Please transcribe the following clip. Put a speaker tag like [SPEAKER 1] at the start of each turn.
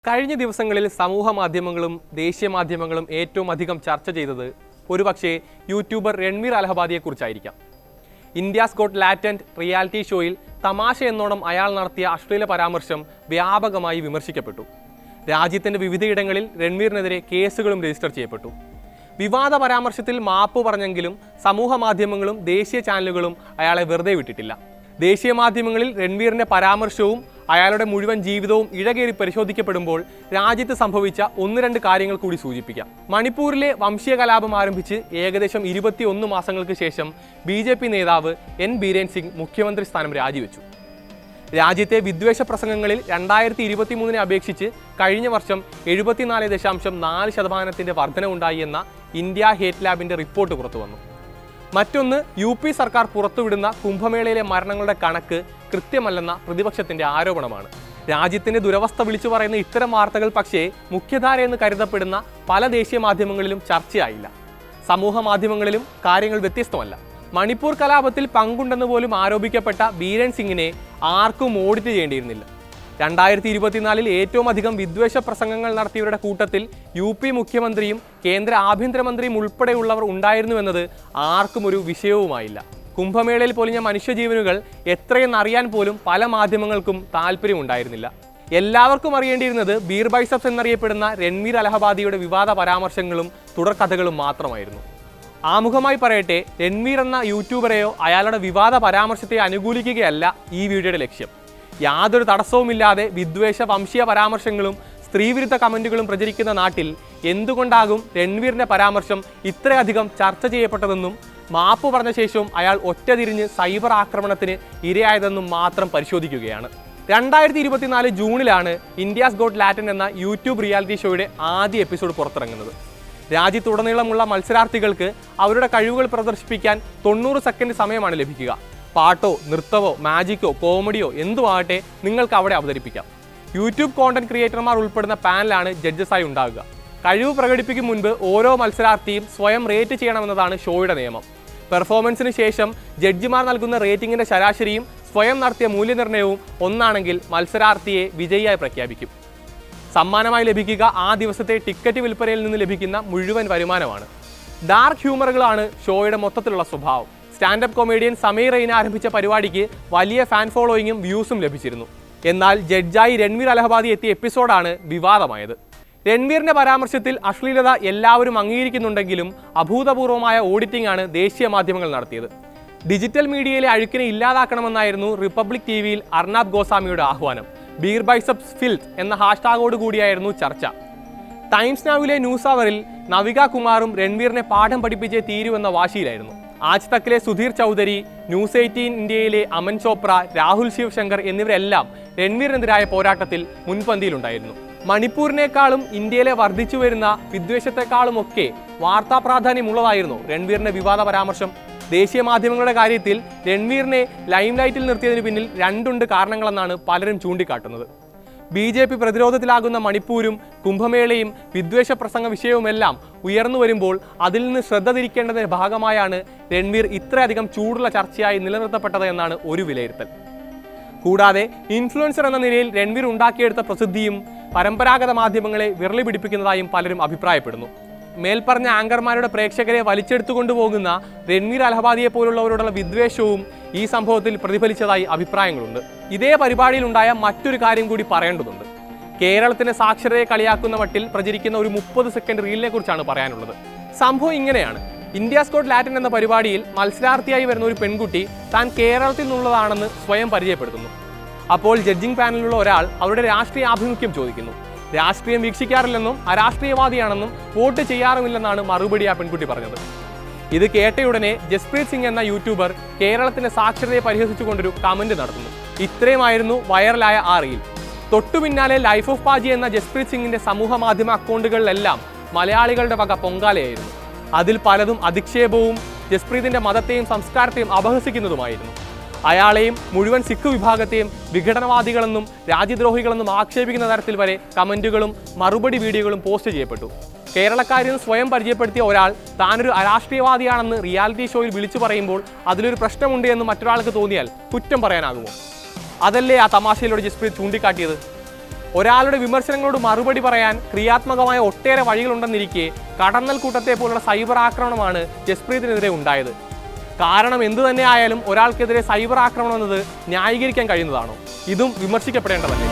[SPEAKER 1] കഴിഞ്ഞ ദിവസങ്ങളിൽ സമൂഹ മാധ്യമങ്ങളും ദേശീയ മാധ്യമങ്ങളും ഏറ്റവും അധികം ചർച്ച ചെയ്തത് ഒരുപക്ഷേ യൂട്യൂബർ രൺവീർ അലഹബാദിയെക്കുറിച്ചായിരിക്കാം. ഇന്ത്യാസ് ഗോട്ട് ലാറ്റന്റ് റിയാലിറ്റി ഷോയിൽ തമാശ എന്നോണം അയാൾ നടത്തിയ അശ്ലീല പരാമർശം വ്യാപകമായി വിമർശിക്കപ്പെട്ടു. രാജ്യത്തിന്റെ വിവിധയിടങ്ങളിൽ രൺവീറിനെതിരെ കേസുകളും രജിസ്റ്റർ ചെയ്യപ്പെട്ടു. വിവാദ പരാമർശത്തിൽ മാപ്പ് പറഞ്ഞെങ്കിലും സമൂഹ മാധ്യമങ്ങളും ദേശീയ ചാനലുകളും അയാളെ വെറുതെ വിട്ടിട്ടില്ല. ദേശീയ മാധ്യമങ്ങളിൽ രൺവീറിന്റെ പരാമർശവും അയാളുടെ മുഴുവൻ ജീവിതവും ഇഴകേറി പരിശോധിക്കപ്പെടുമ്പോൾ രാജ്യത്ത് സംഭവിച്ച 1-2 കാര്യങ്ങൾ കൂടി സൂചിപ്പിക്കാം. മണിപ്പൂരിലെ വംശീയ കലാപം ആരംഭിച്ച് ഏകദേശം 21 മാസങ്ങൾക്ക് ശേഷം BJP നേതാവ് N ബീരേൻ സിംഗ് മുഖ്യമന്ത്രി സ്ഥാനം രാജിവെച്ചു. രാജ്യത്തെ വിദ്വേഷ പ്രസംഗങ്ങളിൽ 2023 അപേക്ഷിച്ച് കഴിഞ്ഞ വർഷം 74.4% വർധനവുണ്ടായി എന്ന ഇന്ത്യ ഹേറ്റ് ലാബിന്റെ റിപ്പോർട്ട് പുറത്തുവന്നു. മറ്റൊന്ന്, UP സർക്കാർ പുറത്തുവിടുന്ന കുംഭമേളയിലെ മരണങ്ങളുടെ കണക്ക് കൃത്യമല്ലെന്ന പ്രതിപക്ഷത്തിന്റെ ആരോപണമാണ്. രാജ്യത്തിന്റെ ദുരവസ്ഥ വിളിച്ചു പറയുന്ന ഇത്തരം വാർത്തകൾ പക്ഷേ മുഖ്യധാരയെന്ന് കരുതപ്പെടുന്ന പല ദേശീയ മാധ്യമങ്ങളിലും ചർച്ചയായില്ല. സമൂഹ മാധ്യമങ്ങളിലും കാര്യങ്ങൾ വ്യത്യസ്തമല്ല. മണിപ്പൂർ കലാപത്തിൽ പങ്കുണ്ടെന്ന് പോലും ആരോപിക്കപ്പെട്ട ബീരൻ സിംഗിനെ ആർക്കും ഓഡിറ്റ് ചെയ്യേണ്ടിയിരുന്നില്ല. 2024 ഏറ്റവും അധികം വിദ്വേഷ പ്രസംഗങ്ങൾ നടത്തിയവരുടെ കൂട്ടത്തിൽ UP മുഖ്യമന്ത്രിയും കേന്ദ്ര ആഭ്യന്തരമന്ത്രിയും ഉൾപ്പെടെയുള്ളവർ ഉണ്ടായിരുന്നുവെന്നത് ആർക്കും ഒരു വിഷയവുമായില്ല. കുംഭമേളയിൽ പൊലിഞ്ഞ മനുഷ്യജീവനുകൾ എത്രയെന്നറിയാൻ പോലും പല മാധ്യമങ്ങൾക്കും താല്പര്യമുണ്ടായിരുന്നില്ല. എല്ലാവർക്കും അറിയേണ്ടിയിരുന്നത് ബീർ ബൈസപ്സ് എന്നറിയപ്പെടുന്ന രൺവീർ അലഹബാദിയുടെ വിവാദ പരാമർശങ്ങളും തുടർക്കഥകളും മാത്രമായിരുന്നു. ആമുഖമായി പറയട്ടെ, രൺവീർ എന്ന യൂട്യൂബറെയോ അയാളുടെ വിവാദ പരാമർശത്തെ അനുകൂലിക്കുകയല്ല ഈ വീഡിയോയുടെ ലക്ഷ്യം. യാതൊരു തടസ്സവുമില്ലാതെ വിദ്വേഷ വംശീയ പരാമർശങ്ങളും സ്ത്രീവിരുദ്ധ കമന്റുകളും പ്രചരിക്കുന്ന നാട്ടിൽ എന്തുകൊണ്ടാകും രൺവീറിന്റെ പരാമർശം ഇത്രയധികം ചർച്ച ചെയ്യപ്പെട്ടതെന്നും മാപ്പ് പറഞ്ഞ ശേഷവും അയാൾ ഒറ്റതിരിഞ്ഞ് സൈബർ ആക്രമണത്തിന് ഇരയായതെന്നും മാത്രം പരിശോധിക്കുകയാണ്. 2024 ജൂണിലാണ് ഇന്ത്യാസ് ഗോട്ട് ലാറ്റന്റ് എന്ന യൂട്യൂബ് റിയാലിറ്റി ഷോയുടെ ആദ്യ എപ്പിസോഡ് പുറത്തിറങ്ങുന്നത്. രാജ്യത്തുടനീളമുള്ള മത്സരാർത്ഥികൾക്ക് അവരുടെ കഴിവുകൾ പ്രദർശിപ്പിക്കാൻ 90 സെക്കൻഡ് സമയമാണ് ലഭിക്കുക. പാട്ടോ നൃത്തമോ മാജിക്കോ കോമഡിയോ എന്തുമാകട്ടെ നിങ്ങൾക്ക് അവിടെ അവതരിപ്പിക്കാം. യൂട്യൂബ് കോണ്ടന്റ് ക്രിയേറ്റർമാർ ഉൾപ്പെടുന്ന പാനലാണ് ജഡ്ജസായി ഉണ്ടാകുക. കഴിവ് പ്രകടിപ്പിക്കും മുൻപ് ഓരോ മത്സരാർത്ഥിയും സ്വയം റേറ്റ് ചെയ്യണമെന്നതാണ് ഷോയുടെ നിയമം. പെർഫോമൻസിന് ശേഷം ജഡ്ജിമാർ നൽകുന്ന റേറ്റിംഗിന്റെ ശരാശരിയും സ്വയം നടത്തിയ മൂല്യനിർണ്ണയവും ഒന്നാണെങ്കിൽ മത്സരാർത്ഥിയെ വിജയിയായി പ്രഖ്യാപിക്കും. സമ്മാനമായി ലഭിക്കുക ആ ദിവസത്തെ ടിക്കറ്റ് വിൽപ്പനയിൽ നിന്ന് ലഭിക്കുന്ന മുഴുവൻ വരുമാനമാണ്. ഡാർക്ക് ഹ്യൂമറുകളാണ് ഷോയുടെ മൊത്തത്തിലുള്ള സ്വഭാവം. സ്റ്റാൻഡപ്പ് കൊമേഡിയൻ സമീർ റെയ്ന ആരംഭിച്ച പരിപാടിക്ക് വലിയ ഫാൻ ഫോളോയിങ്ങും വ്യൂസും ലഭിച്ചിരുന്നു. എന്നാൽ ജഡ്ജായി രൺവീർ അലഹബാദി എത്തിയ എപ്പിസോഡാണ് വിവാദമായത്. രൺവീറിന്റെ പരാമർശത്തിൽ അശ്ലീലത എല്ലാവരും അംഗീകരിക്കുന്നുണ്ടെങ്കിലും അഭൂതപൂർവമായ ഓഡിറ്റിംഗ് ആണ് ദേശീയ മാധ്യമങ്ങൾ നടത്തിയത്. ഡിജിറ്റൽ മീഡിയയിലെ അഴുക്കിനെ ഇല്ലാതാക്കണമെന്നായിരുന്നു റിപ്പബ്ലിക് TVയിൽ അർണാബ് ഗോസ്വാമിയുടെ ആഹ്വാനം. ബീർ ബൈസപ്സ് ഫിൽത്ത് എന്ന ഹാഷ്ടാഗോട് കൂടിയായിരുന്നു ചർച്ച. ടൈംസ് നൗവിലെ ന്യൂസ് അവറിൽ നവിക കുമാറും രൺവീറിനെ പാഠം പഠിപ്പിച്ചേ തീരുവെന്ന വാശിയിലായിരുന്നു. ആജ് തക്കിലെ സുധീർ ചൗധരി, ന്യൂസ് 18 ഇന്ത്യയിലെ അമൻ ചോപ്ര, രാഹുൽ ശിവശങ്കർ എന്നിവരെല്ലാം രൺവീറിനെതിരായ പോരാട്ടത്തിൽ മുൻപന്തിയിലുണ്ടായിരുന്നു. മണിപ്പൂരിനേക്കാളും ഇന്ത്യയിലെ വർദ്ധിച്ചു വരുന്ന വിദ്വേഷത്തെക്കാളുമൊക്കെ വാർത്താ പ്രാധാന്യമുള്ളതായിരുന്നു രൺവീറിന്റെ വിവാദ പരാമർശം. ദേശീയ മാധ്യമങ്ങളുടെ കാര്യത്തിൽ രൺവീറിനെ ലൈംലൈറ്റിൽ നിർത്തിയതിന് പിന്നിൽ 2 കാരണങ്ങളെന്നാണ് പലരും ചൂണ്ടിക്കാട്ടുന്നത്. BJP പ്രതിരോധത്തിലാകുന്ന മണിപ്പൂരും കുംഭമേളയും വിദ്വേഷ പ്രസംഗ വിഷയവുമെല്ലാം ഉയർന്നു വരുമ്പോൾ അതിൽ നിന്ന് ശ്രദ്ധ തിരിക്കേണ്ടതിന്റെ ഭാഗമായാണ് രൺവീർ ഇത്രയധികം ചൂടുള്ള ചർച്ചയായി നിലനിർത്തപ്പെട്ടത് എന്നാണ് ഒരു വിലയിരുത്തൽ. കൂടാതെ ഇൻഫ്ലുവൻസർ എന്ന നിലയിൽ രൺവീർ ഉണ്ടാക്കിയെടുത്ത പ്രസിദ്ധിയും പരമ്പരാഗത മാധ്യമങ്ങളെ വിരളി പിടിപ്പിക്കുന്നതായും പലരും അഭിപ്രായപ്പെടുന്നു. മേൽപ്പറഞ്ഞ ആങ്കർമാരുടെ പ്രേക്ഷകരെ വലിച്ചെടുത്തുകൊണ്ടുപോകുന്ന രൺവീർ അലഹബാദിയെ പോലുള്ളവരോടുള്ള വിദ്വേഷവും ഈ സംഭവത്തിൽ പ്രതിഫലിച്ചതായി അഭിപ്രായങ്ങളുണ്ട്. ഇതേ പരിപാടിയിലുണ്ടായ മറ്റൊരു കാര്യം കൂടി പറയേണ്ടതുണ്ട്. കേരളത്തിന്റെ സാക്ഷരതയെ കളിയാക്കുന്ന മട്ടിൽ പ്രചരിക്കുന്ന ഒരു 30 സെക്കൻഡ് റീലിനെ കുറിച്ചാണ് പറയാനുള്ളത്. സംഭവം ഇങ്ങനെയാണ്. ഇന്ത്യാസ് ഗോട്ട് ലാറ്റന്റ് എന്ന പരിപാടിയിൽ മത്സരാർത്ഥിയായി വരുന്ന ഒരു പെൺകുട്ടി താൻ കേരളത്തിൽ നിന്നുള്ളതാണെന്ന് സ്വയം പരിചയപ്പെടുത്തുന്നു. അപ്പോൾ ജഡ്ജിംഗ് പാനലിലുള്ള ഒരാൾ അവരുടെ രാഷ്ട്രീയ ആഭിമുഖ്യം ചോദിക്കുന്നു. രാഷ്ട്രീയം വീക്ഷിക്കാറില്ലെന്നും അരാഷ്ട്രീയവാദിയാണെന്നും വോട്ട് ചെയ്യാറുമില്ലെന്നാണ് മറുപടി ആ പെൺകുട്ടി പറഞ്ഞത്. ഇത് കേട്ടയുടനെ ജസ്പ്രീത് സിംഗ് എന്ന യൂട്യൂബർ കേരളത്തിന്റെ സാക്ഷരതയെ പരിഹസിച്ചുകൊണ്ടൊരു കമന്റ് നടത്തുന്നു. ഇത്രയുമായിരുന്നു വൈറലായ ആ റീൽ. തൊട്ടു പിന്നാലെ ലൈഫ് ഓഫ് പാജി എന്ന ജസ്പ്രീത് സിംഗിന്റെ സമൂഹ മാധ്യമ അക്കൗണ്ടുകളിലെല്ലാം മലയാളികളുടെ വക പൊങ്കാലയായിരുന്നു. അതിൽ പലതും അധിക്ഷേപവും ജസ്പ്രീതിന്റെ മതത്തെയും സംസ്കാരത്തെയും അപഹസിക്കുന്നതുമായിരുന്നു. അയാളെയും മുഴുവൻ സിഖ് വിഭാഗത്തെയും വിഘടനവാദികളെന്നും രാജ്യദ്രോഹികളെന്നും ആക്ഷേപിക്കുന്ന തരത്തിൽ വരെ കമന്റുകളും മറുപടി വീഡിയോകളും പോസ്റ്റ് ചെയ്യപ്പെട്ടു. കേരളക്കാരെന്ന് സ്വയം പരിചയപ്പെടുത്തിയ ഒരാൾ താനൊരു അരാഷ്ട്രീയവാദിയാണെന്ന് റിയാലിറ്റി ഷോയിൽ വിളിച്ചു പറയുമ്പോൾ അതിലൊരു പ്രശ്നമുണ്ട് എന്ന് മറ്റൊരാൾക്ക് തോന്നിയാൽ കുറ്റം പറയാനാകുമോ? അതല്ലേ ആ തമാശയിലൂടെ ജസ്പ്രീത് ചൂണ്ടിക്കാട്ടിയത്. ഒരാളുടെ വിമർശനങ്ങളോട് മറുപടി പറയാൻ ക്രിയാത്മകമായ ഒട്ടേറെ വഴികളുണ്ടെന്നിരിക്കെ കടന്നൽ കൂട്ടത്തെ പോലുള്ള സൈബർ ആക്രമണമാണ് ജസ്പ്രീതിനെതിരെ ഉണ്ടായത്. കാരണം എന്തു തന്നെ ആയാലും ഒരാൾക്കെതിരെ സൈബർ ആക്രമണം എന്നത് ന്യായീകരിക്കാൻ കഴിയുന്നതാണോ? ഇതും വിമർശിക്കപ്പെടേണ്ടതല്ലേ?